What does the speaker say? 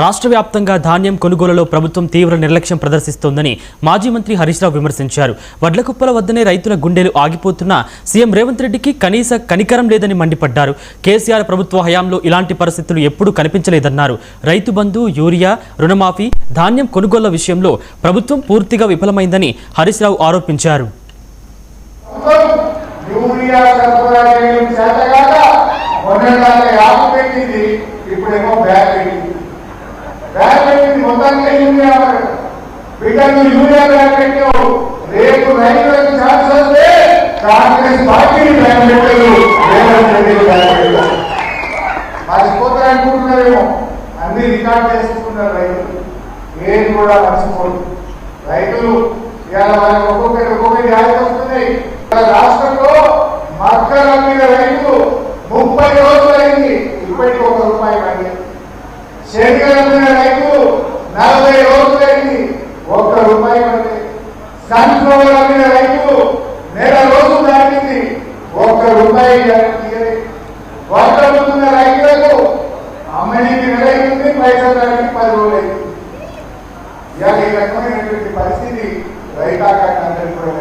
రాష్ట్ర వ్యాప్తంగా ధాన్యం కొనుగోలులో ప్రభుత్వం తీవ్ర నిర్లక్ష్యం ప్రదర్శిస్తోందని మాజీ మంత్రి హరీష్ రావు విమర్శించారు. వడ్లకుప్పల వద్దనే రైతుల గుండెలు ఆగిపోతున్నా సీఎం రేవంత్ రెడ్డికి కనీస కనికరం లేదని మండిపడ్డారు. కేసీఆర్ ప్రభుత్వ హయాంలో ఇలాంటి పరిస్థితులు ఎప్పుడూ కనిపించలేదన్నారు. రైతు బంధు, యూరియా, రుణమాఫీ, ధాన్యం కొనుగోళ్ల విషయంలో ప్రభుత్వం పూర్తిగా విఫలమైందని హరీష్ రావు ఆరోపించారు. అన్ని రికార్డ్ చేసుకుంటున్నారు రైతులు. ఏది కూడా మర్చిపోదు. రైతులు ఒక్కొక్కటి ఆయుధ వస్తున్నాయి. రాష్ట్రంలో మక్కల మీద రైతులు 30 రోజులు అయింది, ఇప్పటికీ ₹1 కానీ. శనిగల మీద రైతులు 40 రోజులు అయింది, ₹1 కంటే. సన్ఫ్లవర్ మీద రైతులు నెల రోజులు దాటింది, ₹1 వర్తముతున్న రైతులకు అమ్మడానికి నెల అయింది, పైసలు దానికి 10 రోజులు అయింది. ఇవాళ ఈ రకమైనటువంటి పరిస్థితి రైతాంగానికి అందరికీ కూడా